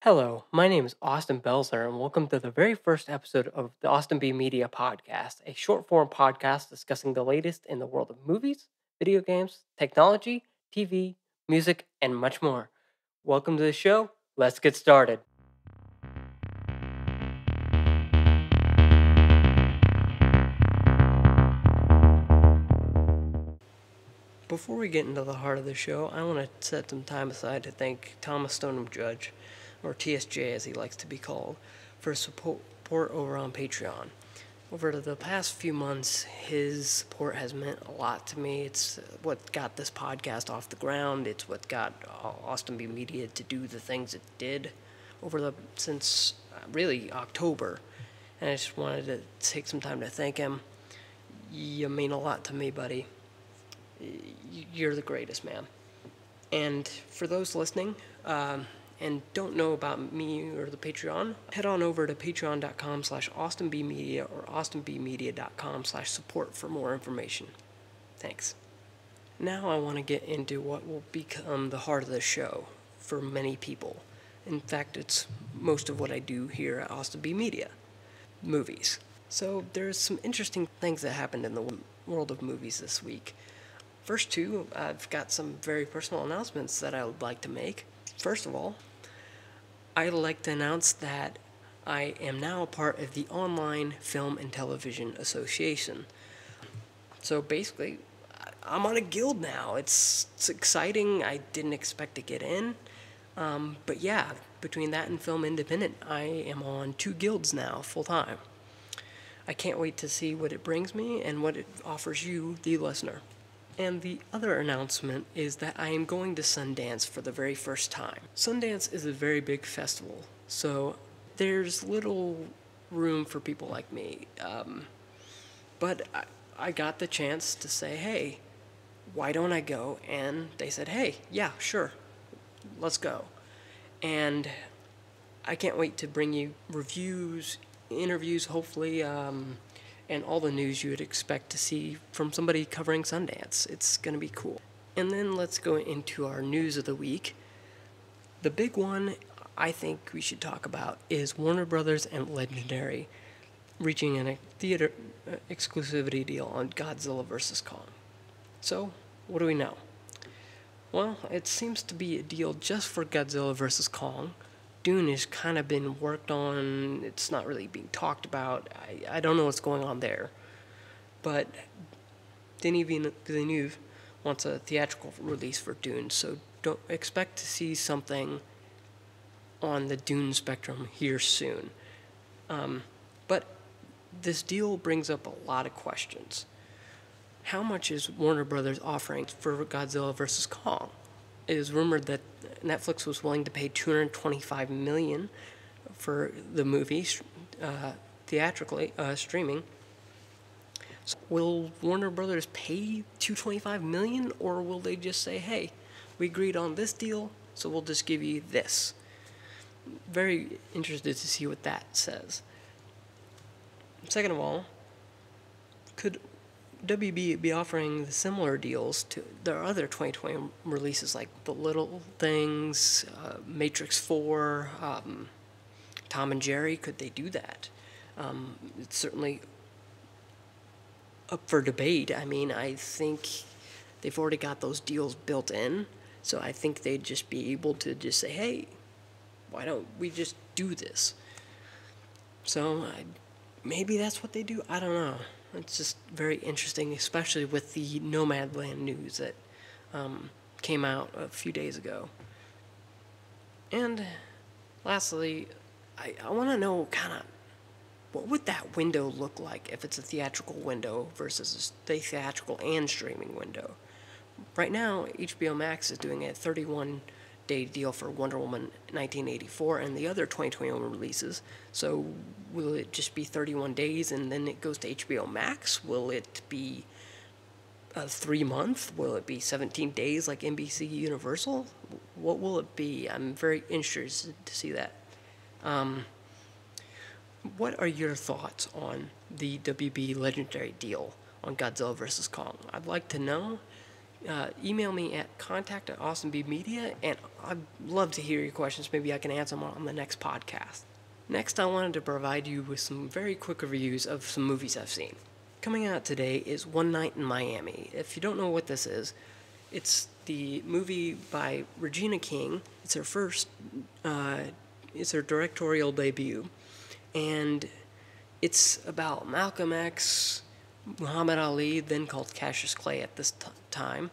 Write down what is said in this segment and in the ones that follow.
Hello, my name is Austin Belzer, and welcome to the very first episode of the Austin B Media Podcast, a short form podcast discussing the latest in the world of movies, video games, technology, TV, music, and much more. Welcome to the show. Let's get started. Before we get into the heart of the show, I want to set some time aside to thank Thomas Stoneham Judge, or TSJ as he likes to be called, for his support over on Patreon. Over the past few months, his support has meant a lot to me. It's what got this podcast off the ground. It's what got Austin B Media to do the things it did since really October. And I just wanted to take some time to thank him. You mean a lot to me, buddy. You're the greatest, man. And for those listening, and don't know about me or the Patreon, head on over to patreon.com/AustinBmedia or austinbmedia.com/support for more information. Thanks. Now I want to get into what will become the heart of the show for many people. In fact, it's most of what I do here at Austin B Media. Movies. So there's some interesting things that happened in the world of movies this week. First two, I've got some very personal announcements that I would like to make. First of all, I'd like to announce that I am now a part of the Online Film and Television Association. So basically, I'm on a guild now. It's exciting. I didn't expect to get in. But yeah, between that and Film Independent, I am on 2 guilds now, full time. I can't wait to see what it brings me and what it offers you, the listener. And the other announcement is that I am going to Sundance for the very first time. Sundance is a very big festival, so there's little room for people like me. But I got the chance to say, hey, why don't I go? And they said, hey, yeah, sure, let's go. And I can't wait to bring you reviews, interviews, hopefully, and all the news you would expect to see from somebody covering Sundance. It's going to be cool. And then let's go into our news of the week. The big one I think we should talk about is Warner Brothers and Legendary reaching a theater exclusivity deal on Godzilla vs. Kong. So, what do we know? Well, it seems to be a deal just for Godzilla vs. Kong. Dune has kind of been worked on. It's not really being talked about. I don't know what's going on there. But Denis Villeneuve wants a theatrical release for Dune, so don't expect to see something on the Dune spectrum here soon. But this deal brings up a lot of questions. How much is Warner Brothers offering for Godzilla vs. Kong? It is rumored that Netflix was willing to pay $225 million for the movie theatrically streaming. So will Warner Brothers pay $225 million, or will they just say, "Hey, we agreed on this deal, so we'll just give you this"? Very interested to see what that says. Second of all, could WB be offering the similar deals to their other 2020 releases like The Little Things, Matrix 4, Tom and Jerry? Could they do that? It's certainly up for debate. I mean, I think they've already got those deals built in, so I think they'd just be able to just say, hey, why don't we just do this? So maybe that's what they do. I don't know. It's just very interesting, especially with the Nomadland news that came out a few days ago. And lastly, I want to know kind of what would that window look like if it's a theatrical window versus a theatrical and streaming window. Right now, HBO Max is doing a 31-day deal for Wonder Woman 1984 and the other 2021 releases. So will it just be 31 days and then it goes to HBO Max? Will it be a 3-month? Will it be 17 days like NBC Universal? What will it be? I'm very interested to see that. What are your thoughts on the WB Legendary deal on Godzilla vs. Kong? I'd like to know. email me at contact@awesomebmedia, and I'd love to hear your questions. Maybe I can answer them on the next podcast. Next, I wanted to provide you with some very quick reviews of some movies I've seen. Coming out today is One Night in Miami. If you don't know what this is, it's the movie by Regina King. It's her first, it's her directorial debut, and it's about Malcolm X, Muhammad Ali, then called Cassius Clay at this time,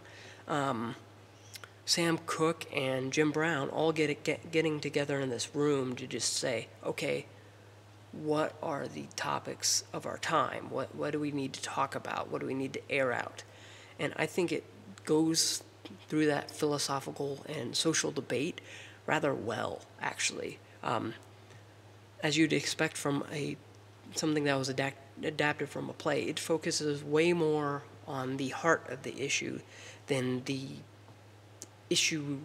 Sam Cooke and Jim Brown all getting together in this room to just say, okay, what are the topics of our time? What do we need to talk about? What do we need to air out? And I think it goes through that philosophical and social debate rather well, actually. As you'd expect from something that was adapted from a play, it focuses way more on the heart of the issue than the issue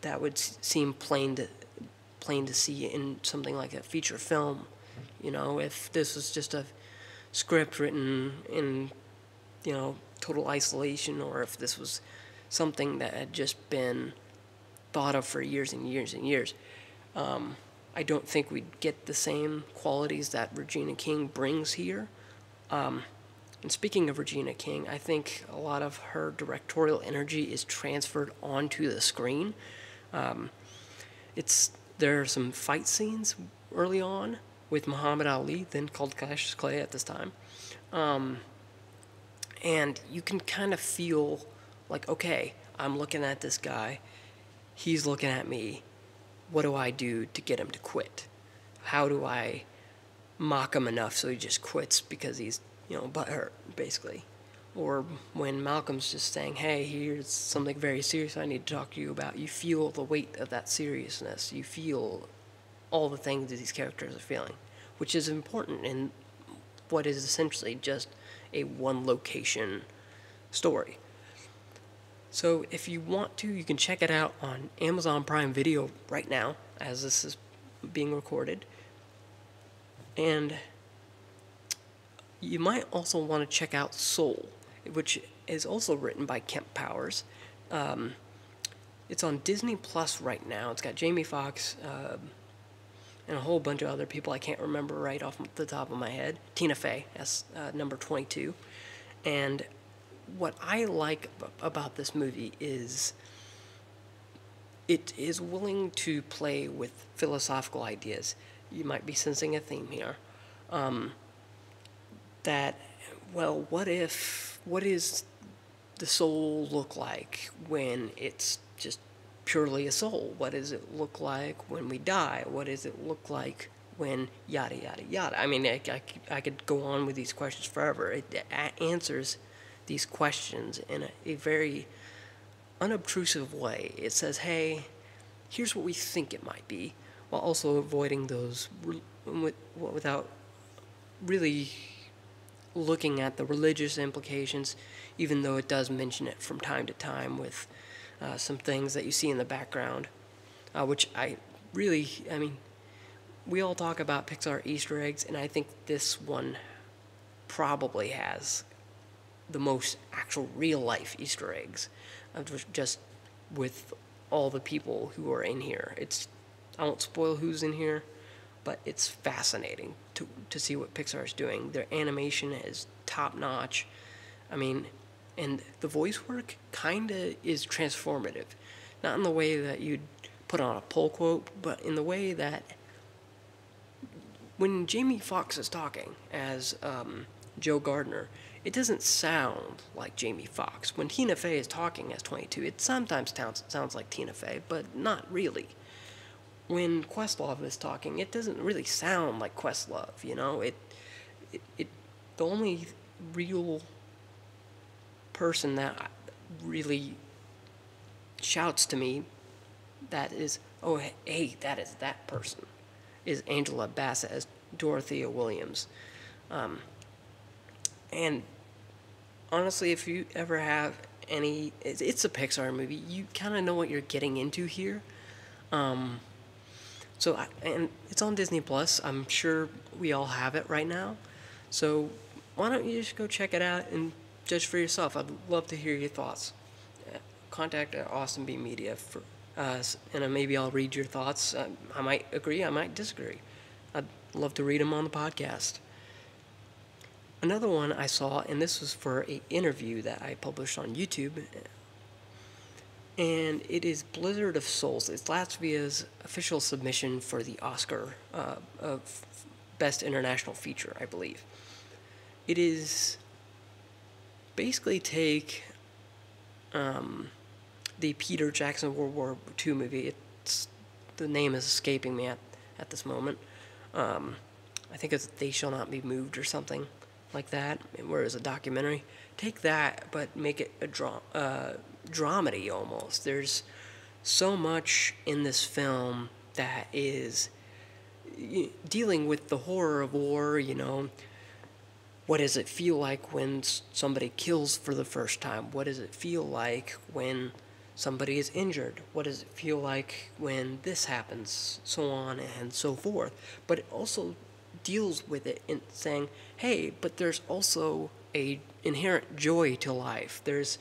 that would seem plain to see in something like a feature film. You know, if this was just a script written in, total isolation, or if this was something that had just been thought of for years and years and years. I don't think we'd get the same qualities that Regina King brings here. And speaking of Regina King, I think a lot of her directorial energy is transferred onto the screen. There are some fight scenes early on with Muhammad Ali, then called Cassius Clay at this time. And you can kind of feel like, okay, I'm looking at this guy, he's looking at me. What do I do to get him to quit? How do I mock him enough so he just quits because he's, butthurt, basically? Or when Malcolm's just saying, hey, here's something very serious I need to talk to you about, you feel the weight of that seriousness. You feel all the things that these characters are feeling, which is important in what is essentially just a one-location story. So if you want to, you can check it out on Amazon Prime Video right now, as this is being recorded. And you might also want to check out Soul, which is also written by Kemp Powers. It's on Disney Plus right now. It's got Jamie Foxx and a whole bunch of other people I can't remember right off the top of my head. Tina Fey as number 22. And what I like about this movie is it is willing to play with philosophical ideas. You might be sensing a theme here. What is the soul look like when it's just purely a soul? What does it look like when we die? What does it look like when yada, yada, yada? I mean, I could go on with these questions forever. It answers these questions in a very unobtrusive way. It says, hey, here's what we think it might be, while also avoiding those without really looking at the religious implications, even though it does mention it from time to time with some things that you see in the background, which we all talk about Pixar Easter eggs, and I think this one probably has the most actual real-life Easter eggs, just with all the people who are in here. I won't spoil who's in here, but it's fascinating to see what Pixar is doing. Their animation is top-notch. I mean, and the voice work kind of is transformative. Not in the way that you'd put on a pull quote, but in the way that when Jamie Foxx is talking as Joe Gardner, it doesn't sound like Jamie Foxx. When Tina Fey is talking as 22, it sometimes sounds like Tina Fey, but not really. When Questlove is talking, it doesn't really sound like Questlove, the only real person that really shouts to me that is, oh, hey, that is that person, is Angela Bassett as Dorothea Williams. And honestly, if you ever have it's a Pixar movie, you kind of know what you're getting into here. And it's on Disney Plus. I'm sure we all have it right now. So why don't you just go check it out and judge for yourself? I'd love to hear your thoughts. contact Austin B Media for and maybe I'll read your thoughts. I might agree, I might disagree. I'd love to read them on the podcast. Another one I saw, and this was for an interview that I published on YouTube, and it is Blizzard of Souls. It's Latvia's official submission for the Oscar of Best International Feature, I believe. It is basically take the Peter Jackson World War II movie. The name is escaping me at this moment. I think it's They Shall Not Be Moved or something like that, where it's a documentary. Take that, but make it a dramedy almost. There's so much in this film that is dealing with the horror of war, you know. What does it feel like when somebody kills for the first time? What does it feel like when somebody is injured? What does it feel like when this happens? So on and so forth. But it also deals with it in saying, hey, but there's also a inherent joy to life. There's,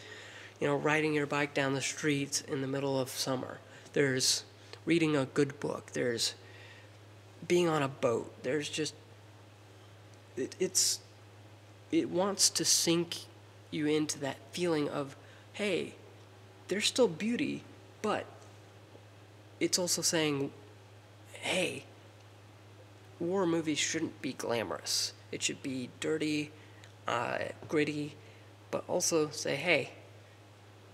you know, riding your bike down the streets in the middle of summer. There's reading a good book. There's being on a boat. There's just, it wants to sink you into that feeling of, hey, there's still beauty, but it's also saying, hey, war movies shouldn't be glamorous. It should be dirty, gritty, but also say, hey,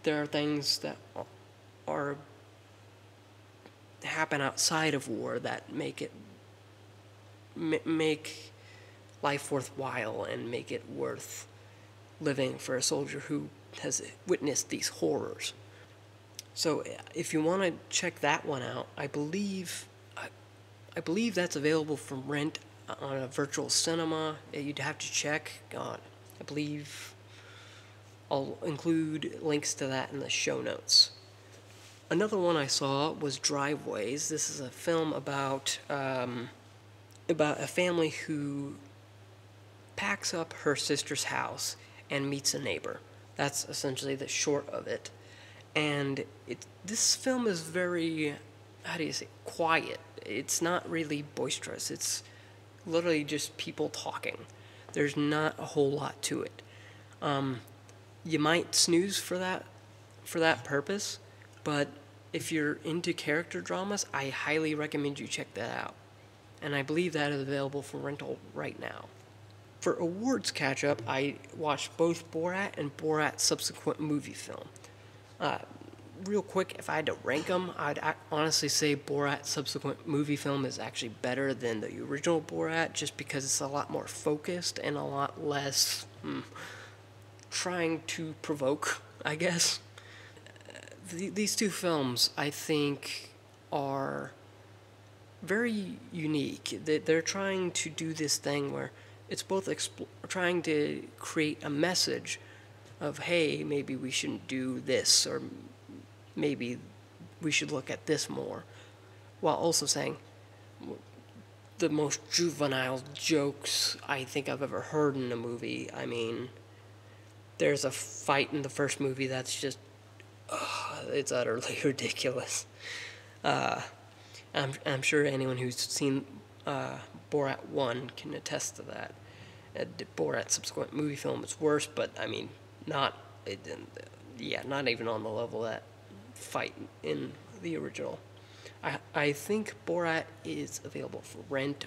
there are things that happen outside of war that make it make life worthwhile and make it worth living for a soldier who has witnessed these horrors. So if you want to check that one out, I believe that's available for rent on a virtual cinema. You'd have to check. I believe I'll include links to that in the show notes. Another one I saw was Driveways. This is a film about a family who packs up her sister's house and meets a neighbor. That's essentially the short of it. And this film is very, how do you say, quiet. It's not really boisterous. It's literally just people talking. There's not a whole lot to it. You might snooze for that purpose, but if you're into character dramas, I highly recommend you check that out. And I believe that is available for rental right now. For awards catch-up, I watched both Borat and Borat's subsequent movie film. Real quick, if I had to rank them, I'd honestly say Borat's subsequent movie film is actually better than the original Borat, just because it's a lot more focused and a lot less trying to provoke, I guess. These two films, I think, are very unique. They're trying to do this thing where it's both trying to create a message of, hey, maybe we shouldn't do this, or maybe we should look at this more, while also saying the most juvenile jokes I think I've ever heard in a movie. I mean, there's a fight in the first movie that's just, it's utterly ridiculous. I'm sure anyone who's seen Borat 1 can attest to that. Borat's subsequent movie film is worse, but I mean, not even on the level that fight in the original. I think Borat is available for rent.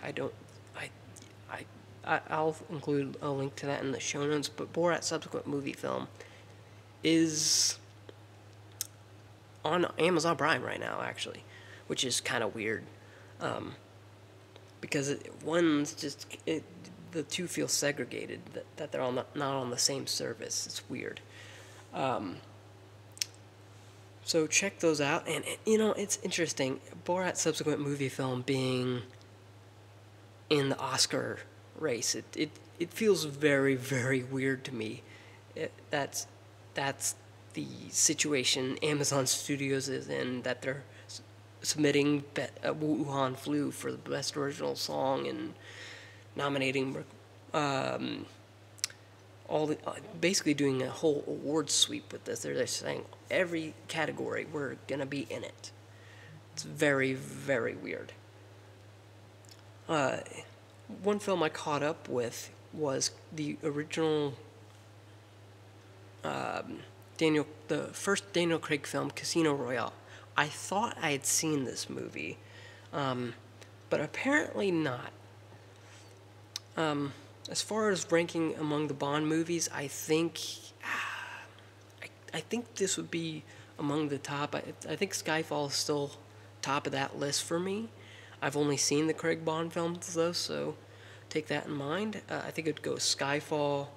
I'll include a link to that in the show notes, but Borat's subsequent movie film is on Amazon Prime right now, actually, which is kind of weird, because the two feel segregated, that they're all not on the same service. It's weird. So check those out, and you know, it's interesting, Borat's subsequent movie film being in the Oscar race, it feels very, very weird to me. That's the situation Amazon Studios is in, that they're submitting Wuhan Flu for the Best Original Song and nominating basically doing a whole award sweep with this. They're just saying every category we're gonna be in it. It's very, very weird. Uh, One film I caught up with was the original the first Daniel Craig film, Casino Royale. I thought I had seen this movie, but apparently not. As far as ranking among the Bond movies, I think this would be among the top. I think Skyfall is still top of that list for me. I've only seen the Craig Bond films though, so take that in mind. I think it'd go Skyfall,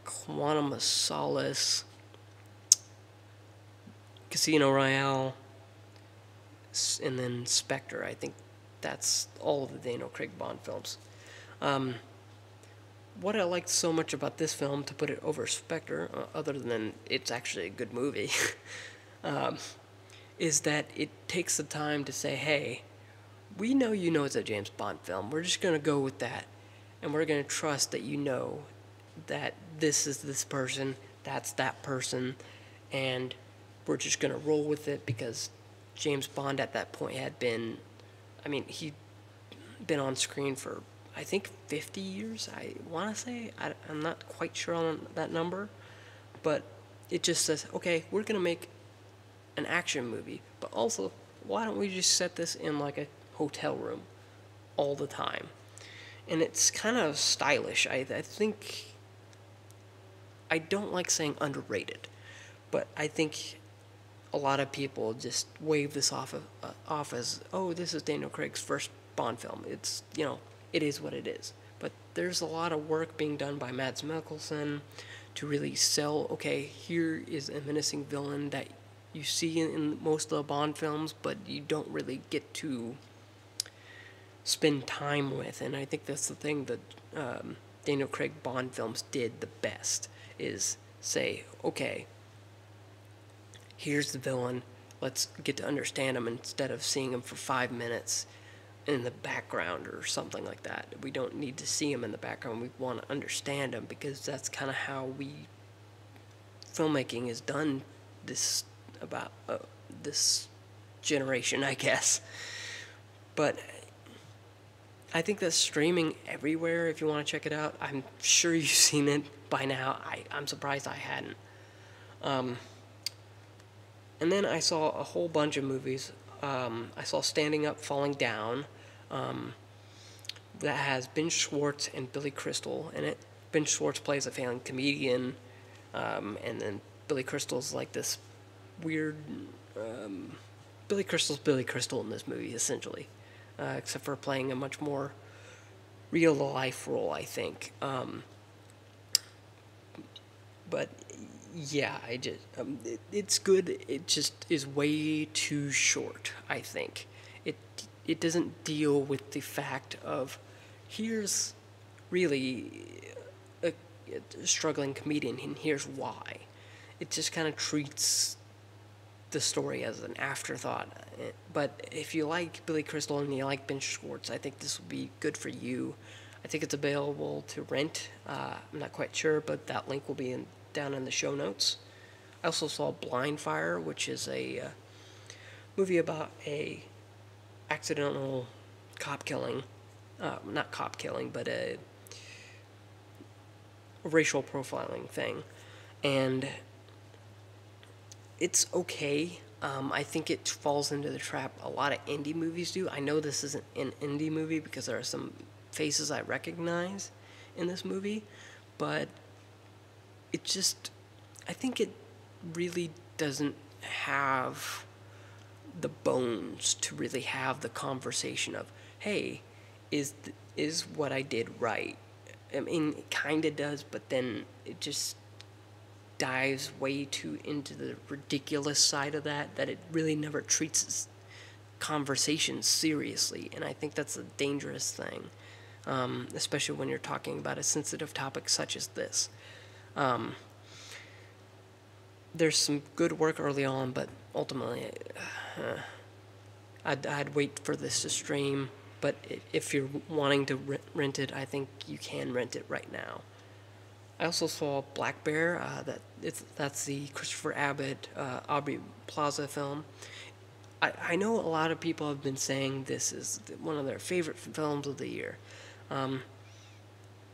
Quantum of Solace, Casino Royale, and then Spectre. I think that's all of the Daniel Craig Bond films. What I liked so much about this film, to put it over Spectre, other than it's actually a good movie, is that it takes the time to say, hey, we know you know it's a James Bond film. We're just going to go with that. And we're going to trust that you know that this is this person, that's that person, and we're just going to roll with it because James Bond at that point had been, he'd been on screen for, I think, 50 years, I want to say. I'm not quite sure on that number, but it just says, okay, we're going to make an action movie, but also, why don't we just set this in like a hotel room all the time? And it's kind of stylish. I think, I don't like saying underrated, but I think a lot of people just wave this off as, oh, this is Daniel Craig's first Bond film. It's, it is what it is. But there's a lot of work being done by Mads Mikkelsen to really sell, okay, here is a menacing villain that you see in most of the Bond films, but you don't really get to spend time with. And I think that's the thing that Daniel Craig Bond films did the best, is say, okay, here's the villain, let's get to understand him instead of seeing him for 5 minutes in the background or something like that. We don't need to see him in the background. We want to understand him, because that's kind of how filmmaking is done this generation, I guess. But I think that's streaming everywhere if you want to check it out. I'm sure you've seen it by now. I'm surprised I hadn't. And then I saw a whole bunch of movies. I saw Standing Up, Falling Down, that has Ben Schwartz and Billy Crystal in it. Ben Schwartz plays a failing comedian, and then Billy Crystal's like this weird... Billy Crystal's Billy Crystal in this movie, essentially, except for playing a much more real-life role, I think. But yeah, it's good. It just is way too short, I think. It doesn't deal with the fact of, here's really a struggling comedian and here's why. It just kind of treats the story as an afterthought. But if you like Billy Crystal and you like Ben Schwartz, I think this will be good for you. I think it's available to rent. I'm not quite sure, but that link will be down in the show notes. I also saw Blind Fire, which is a movie about a accidental cop killing. Not cop killing, but a racial profiling thing. And it's okay. I think it falls into the trap a lot of indie movies do. I know this isn't an indie movie because there are some faces I recognize in this movie, but it just, I think it really doesn't have the bones to really have the conversation of, hey, is what I did right? I mean, it kind of does, but then it just dives way too into the ridiculous side of that it really never treats conversations seriously, and I think that's a dangerous thing, especially when you're talking about a sensitive topic such as this. There's some good work early on, but ultimately, I'd wait for this to stream. But if you're wanting to rent it, I think you can rent it right now. I also saw Black Bear. That's the Christopher Abbott, Aubrey Plaza film. I know a lot of people have been saying this is one of their favorite films of the year. Um,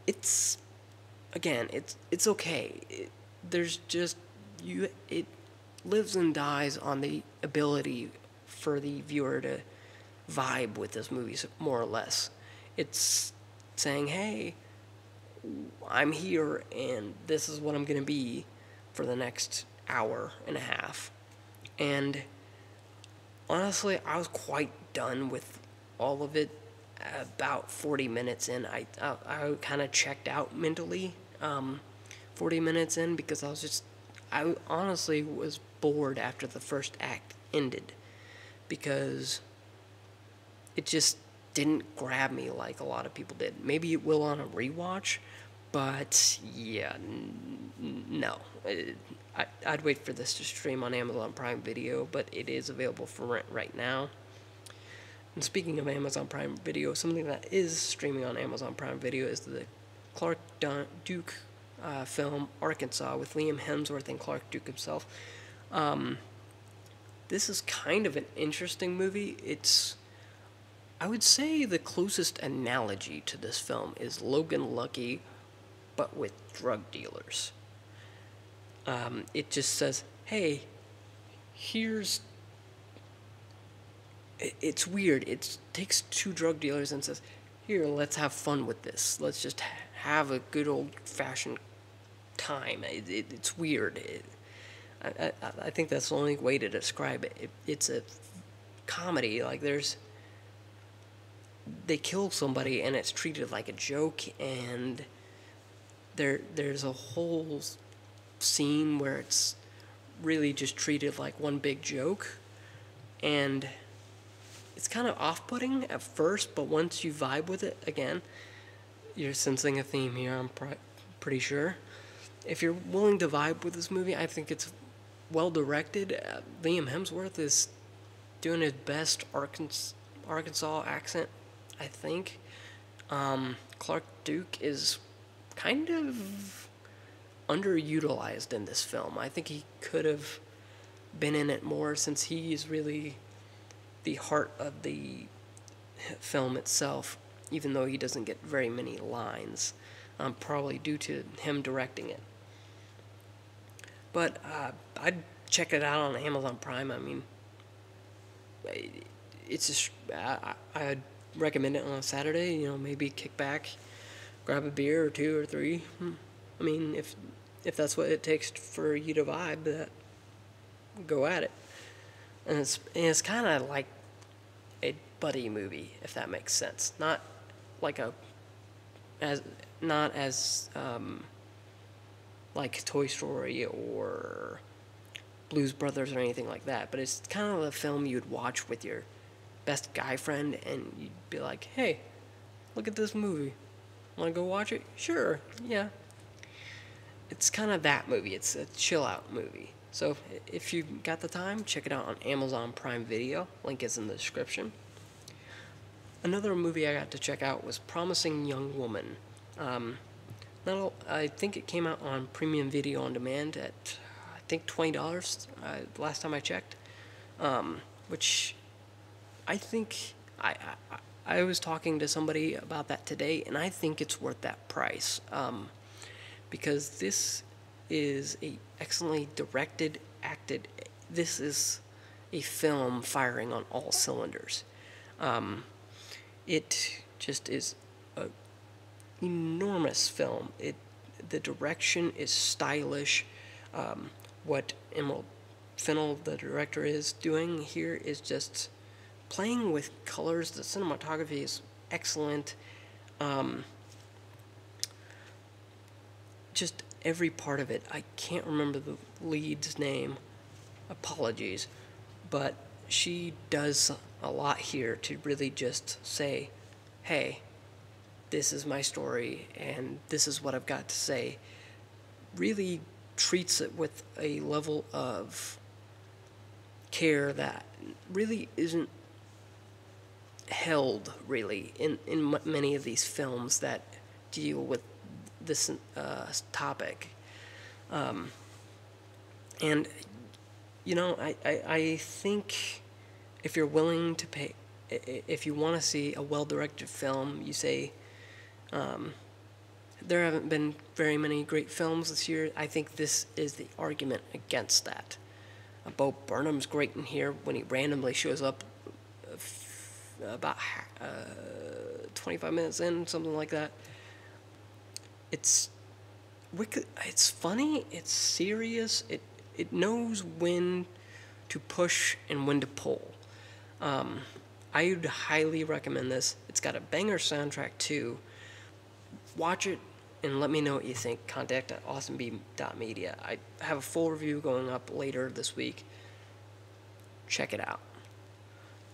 it's again, it's okay. There's just you. It lives and dies on the ability for the viewer to vibe with this movie, more or less. It's saying, hey, I'm here and this is what I'm going to be for the next hour and a half. And honestly, I was quite done with all of it about 40 minutes in. I kind of checked out mentally 40 minutes in because I honestly was bored after the first act ended because it just didn't grab me like a lot of people did. Maybe it will on a rewatch, but yeah, no. I'd wait for this to stream on Amazon Prime Video, but it is available for rent right now. And speaking of Amazon Prime Video, something that is streaming on Amazon Prime Video is the Clark Duke film Arkansas with Liam Hemsworth and Clark Duke himself. This is kind of an interesting movie. I would say the closest analogy to this film is Logan Lucky, but with drug dealers. It just says, hey, it's weird. It takes two drug dealers and says, here, let's have fun with this. Let's just have a good old-fashioned time. It's weird. I think that's the only way to describe it. It's a comedy. Like, they kill somebody and it's treated like a joke, and there's a whole scene where it's really just treated like one big joke, and it's kind of off-putting at first, but once you vibe with it, again, you're sensing a theme here, I'm pretty sure. If you're willing to vibe with this movie, I think it's well directed. Liam Hemsworth is doing his best Arkansas accent, I think. Clark Duke is kind of underutilized in this film. I think he could have been in it more, since he is really the heart of the film itself, even though he doesn't get very many lines, probably due to him directing it. But I'd check it out on Amazon Prime. I mean, it's just, I'd recommend it on a Saturday. Maybe kick back, grab a beer or two or three. I mean, if that's what it takes for you to vibe, go at it. And it's kind of like a buddy movie, if that makes sense. Not as like Toy Story or Blues Brothers or anything like that, but it's kind of a film you'd watch with your best guy friend, and you'd be like, hey, look at this movie. Want to go watch it? Sure, yeah. It's kind of that movie. It's a chill-out movie. So if you got the time, check it out on Amazon Prime Video. Link is in the description. Another movie I got to check out was Promising Young Woman. I think it came out on Premium Video on Demand at, I think, $20 last time I checked, which I think I was talking to somebody about that today, and I think it's worth that price, because this is a excellently directed, acted. This is a film firing on all cylinders. It just is an enormous film. The direction is stylish. What Emerald Fennell, the director, is doing here is just playing with colors. The cinematography is excellent. Just every part of it. I can't remember the lead's name. Apologies. But she does a lot here to really just say, hey, this is my story and this is what I've got to say. Really treats it with a level of care that really isn't held, really, in many of these films that deal with this topic. And, you know, I think if you're willing to pay, if you want to see a well-directed film, you say, there haven't been very many great films this year. I think this is the argument against that. Bo Burnham's great in here when he randomly shows up about 25 minutes in, something like that. It's wicked. It's funny. It's serious. It knows when to push and when to pull. I would highly recommend this. It's got a banger soundtrack too. Watch it and let me know what you think. Contact at awesomeb.media. I have a full review going up later this week. Check it out.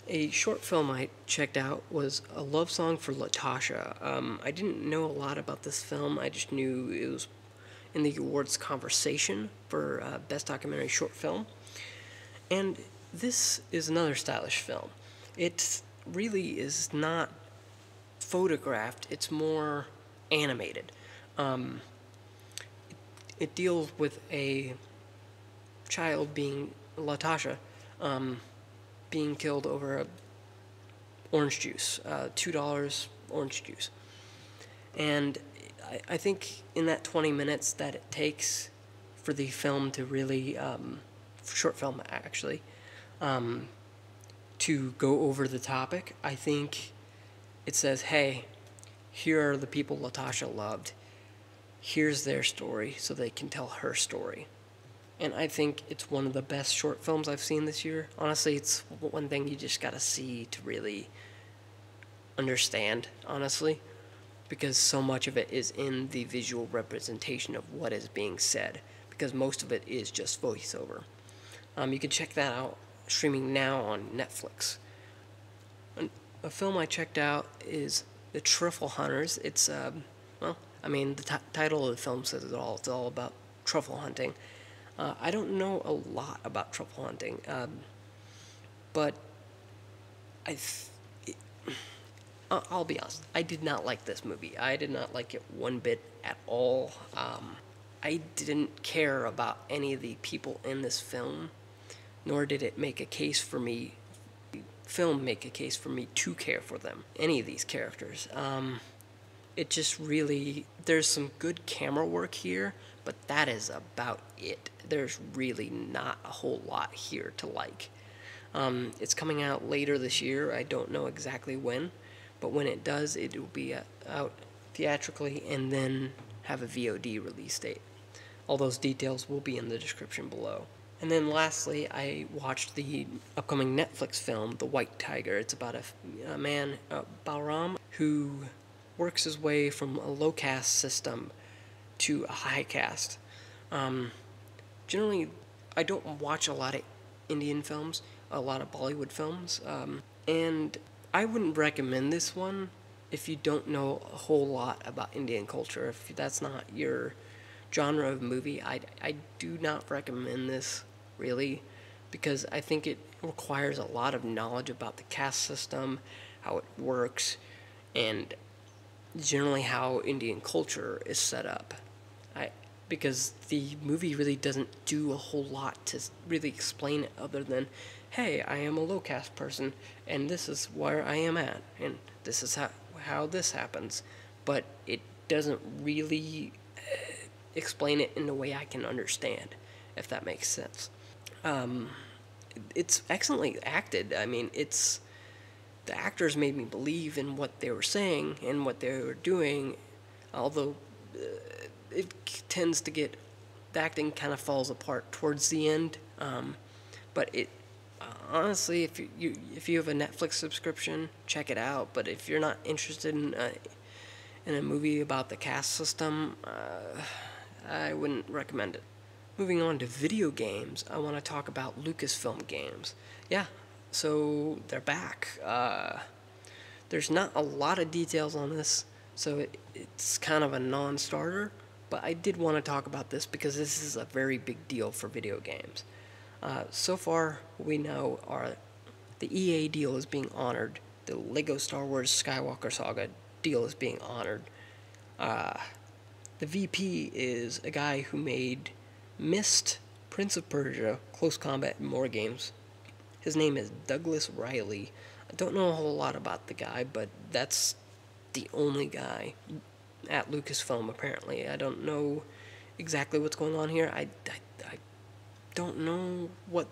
A short film I checked out was A Love Song for Latasha. I didn't know a lot about this film. I just knew it was in the awards conversation for Best Documentary Short Film. And this is another stylish film. It really is not photographed. It's more animated. It deals with a child being, Latasha, being killed over orange juice, $2 orange juice. And I think in that 20 minutes that it takes for the film to really, short film actually, to go over the topic, I think it says, hey, here are the people Latasha loved. Here's their story so they can tell her story. And I think it's one of the best short films I've seen this year. Honestly, it's one thing you just gotta see to really understand, honestly, because so much of it is in the visual representation of what is being said, because most of it is just voiceover. You can check that out streaming now on Netflix. A film I checked out is The Truffle Hunters. It's, well, I mean, the title of the film says it all. It's all about truffle hunting. I don't know a lot about truffle hunting, but I'll be honest. I did not like this movie. I did not like it one bit at all. I didn't care about any of the people in this film, nor did it make a case for me. Film make a case for me to care for them, any of these characters. It just really, there's some good camera work here, but that is about it. There's really not a whole lot here to like. It's coming out later this year. I don't know exactly when, but when it does, it will be out theatrically and then have a VOD release date. All those details will be in the description below. And then lastly, I watched the upcoming Netflix film, The White Tiger. It's about a man, Balram, who works his way from a low caste system to a high caste. Generally, I don't watch a lot of Indian films, a lot of Bollywood films, and I wouldn't recommend this one if you don't know a whole lot about Indian culture. If that's not your genre of movie, I do not recommend this, really, because I think it requires a lot of knowledge about the caste system, how it works, and generally how Indian culture is set up. Because the movie really doesn't do a whole lot to really explain it other than, hey, I am a low caste person, and this is where I am at, and this is how this happens. But it doesn't really explain it in a way I can understand, if that makes sense. It's excellently acted. I mean, the actors made me believe in what they were saying and what they were doing, although it tends to get, the acting kind of falls apart towards the end. But it honestly, if you have a Netflix subscription, check it out. But if you're not interested in a movie about the caste system, I wouldn't recommend it. Moving on to video games, I want to talk about Lucasfilm Games. Yeah, so they're back. There's not a lot of details on this, so it's kind of a non-starter, but I did want to talk about this because this is a very big deal for video games. So far, we know the EA deal is being honored, the LEGO Star Wars Skywalker Saga deal is being honored. The VP is a guy who made Myst, Prince of Persia, Close Combat, and more games. His name is Douglas Riley. I don't know a whole lot about the guy, but that's the only guy at Lucasfilm, apparently. I don't know exactly what's going on here. I don't know what...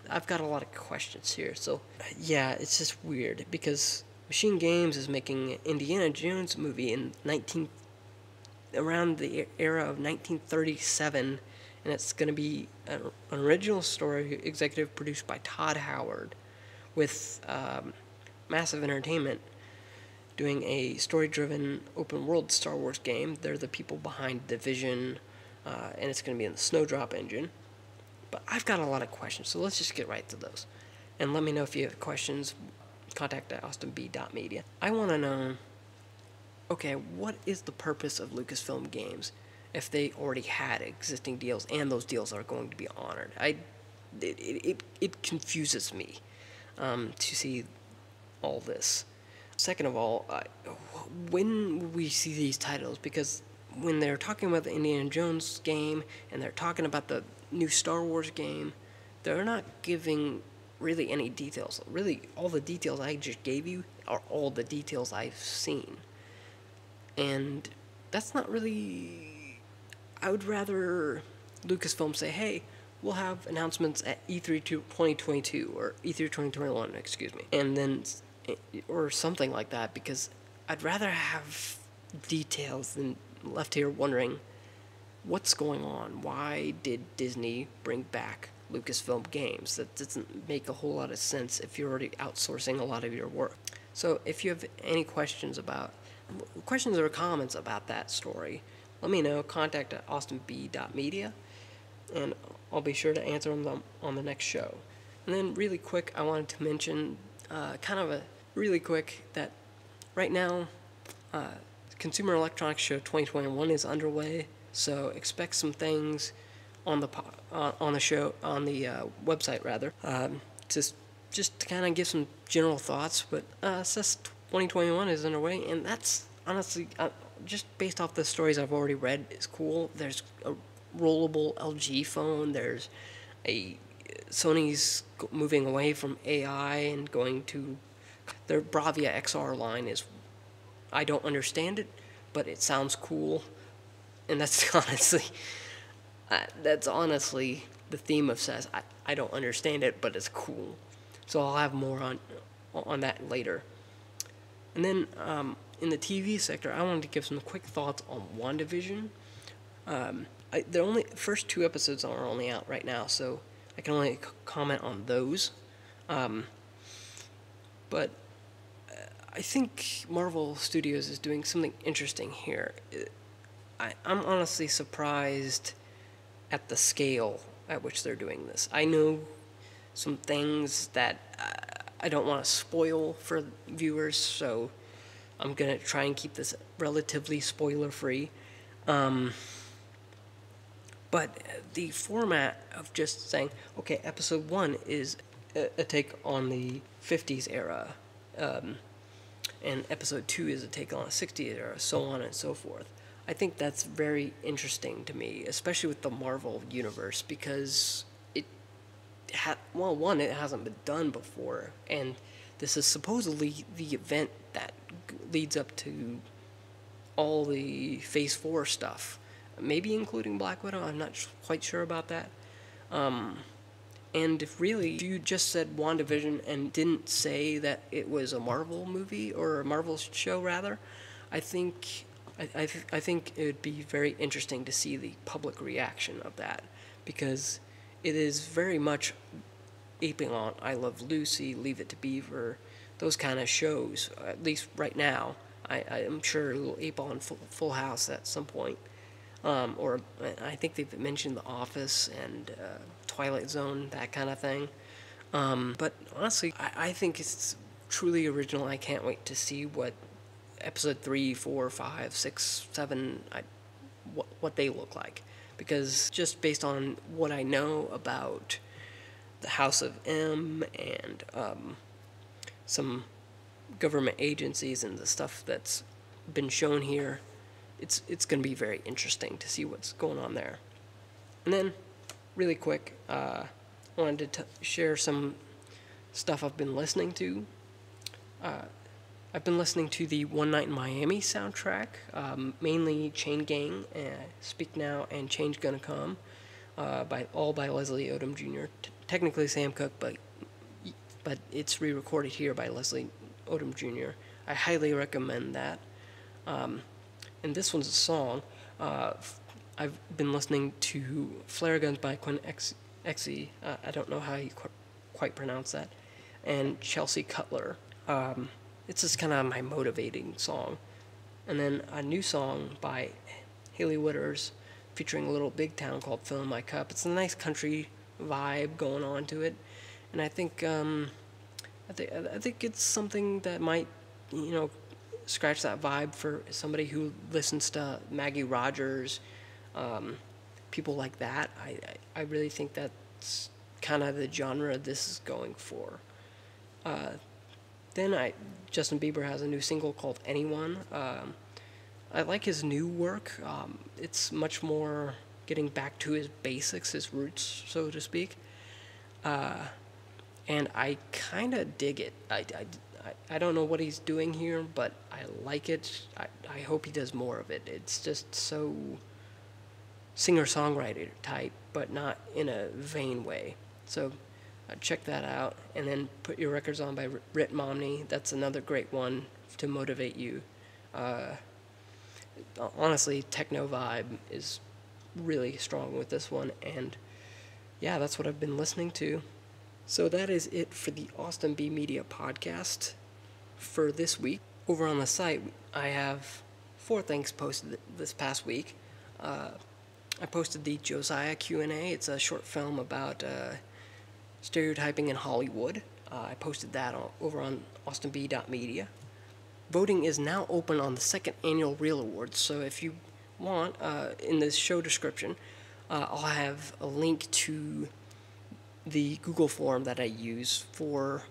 I've got a lot of questions here, so... Yeah, it's just weird, because Machine Games is making an Indiana Jones movie in around the era of 1937, and it's going to be an original story executive produced by Todd Howard, with Massive Entertainment doing a story-driven open-world Star Wars game. They're the people behind Division, and it's going to be in the Snowdrop engine. But I've got a lot of questions, so let's just get right to those. And let me know if you have questions. Contact at austinb.media. I want to know, okay, what is the purpose of Lucasfilm Games if they already had existing deals and those deals are going to be honored? It confuses me to see all this. Second of all, when we see these titles, because when they're talking about the Indiana Jones game and they're talking about the new Star Wars game, they're not giving really any details. Really, all the details I just gave you are all the details I've seen. And that's not really... I would rather Lucasfilm say, hey, we'll have announcements at E3 2022, or E3 2021, excuse me. And then, or something like that, because I'd rather have details than left here wondering what's going on. Why did Disney bring back Lucasfilm Games? That doesn't make a whole lot of sense if you're already outsourcing a lot of your work. So if you have any questions or comments about that story, let me know. Contact at austinb.media, and I'll be sure to answer them on the next show. And then really quick, I wanted to mention that right now Consumer Electronics Show 2021 is underway, so expect some things on the website rather. Just to kind of give some general thoughts, but CES 2021 is underway, and that's honestly just based off the stories I've already read is cool. There's a rollable LG phone. There's Sony's moving away from AI and going to their Bravia XR line. I don't understand it, but it sounds cool, and that's honestly the theme of CES. I don't understand it, but it's cool. So I'll have more on that later. And then in the TV sector, I wanted to give some quick thoughts on WandaVision. The first 2 episodes are only out right now, so I can only comment on those. But I think Marvel Studios is doing something interesting here. I'm honestly surprised at the scale at which they're doing this. I know some things that I don't want to spoil for viewers, so I'm going to try and keep this relatively spoiler-free. But the format of just saying, okay, episode 1 is a take on the 50s era, and episode 2 is a take on the 60s era, so on and so forth. I think that's very interesting to me, especially with the Marvel universe, because it hasn't been done before, and this is supposedly the event that leads up to all the Phase 4 stuff, maybe including Black Widow. I'm not quite sure about that. And if you just said WandaVision and didn't say that it was a Marvel movie, or a Marvel show rather, I think it would be very interesting to see the public reaction of that, because it is very much aping on I Love Lucy, Leave It to Beaver, those kind of shows, at least right now. I am sure it will ape on Full House at some point. Or I think they've mentioned The Office and Twilight Zone, that kind of thing. But honestly, I think it's truly original. I can't wait to see what episode 3, 4, 5, 6, 7, what they look like. Because just based on what I know about the House of M and some government agencies and the stuff that's been shown here, it's going to be very interesting to see what's going on there. And then, really quick, I wanted to share some stuff I've been listening to. I've been listening to the One Night in Miami soundtrack, mainly Chain Gang, Speak Now, and Change Gonna Come, by Leslie Odom Jr. Technically Sam Cooke, but it's re-recorded here by Leslie Odom Jr. I highly recommend that. And this one's a song. I've been listening to Flare Guns by Quinn Exie. I don't know how you quite pronounce that. And Chelsea Cutler. It's just kind of my motivating song. And then a new song by Haley Witters featuring Little Big Town called Fill in My Cup. It's a nice country vibe going on to it. And I think it's something that might, scratch that vibe for somebody who listens to Maggie Rogers, people like that. I really think that's kind of the genre this is going for. Then Justin Bieber has a new single called Anyone. I like his new work. It's much more getting back to his basics, his roots, so to speak. And I kind of dig it. I don't know what he's doing here, but I like it. I hope he does more of it. It's just so singer-songwriter type, but not in a vain way. So check that out. And then Put Your Records On by Rit Momney. That's another great one to motivate you. Honestly, techno vibe is really strong with this one. And yeah, that's what I've been listening to. So that is it for the Austin B Media podcast for this week. Over on the site, I have 4 things posted this past week. I posted the Josiah Q&A. It's a short film about stereotyping in Hollywood. I posted that over on austinb.media. Voting is now open on the 2nd annual Reel Awards, so if you want, in the show description, I'll have a link to the Google form that I use for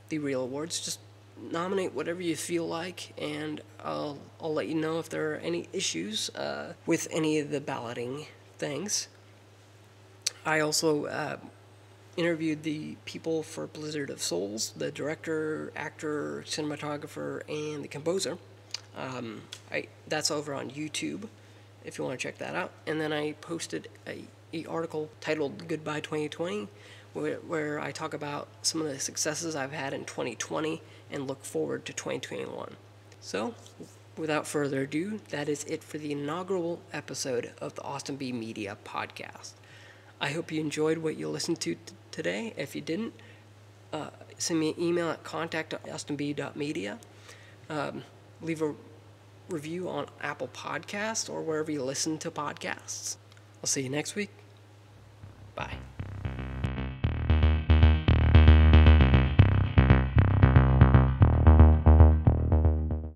the Reel Awards. Just nominate whatever you feel like, and I'll let you know if there are any issues with any of the balloting things. I also interviewed the people for Blizzard of Souls, the director, actor, cinematographer, and the composer. That's over on YouTube if you want to check that out. And then I posted a article titled Goodbye 2020, where I talk about some of the successes I've had in 2020 and look forward to 2021. So, without further ado, that is it for the inaugural episode of the Austin B Media podcast. I hope you enjoyed what you listened to today. If you didn't, send me an email at contact@austinb.media. Leave a review on Apple Podcasts or wherever you listen to podcasts. I'll see you next week. Bye.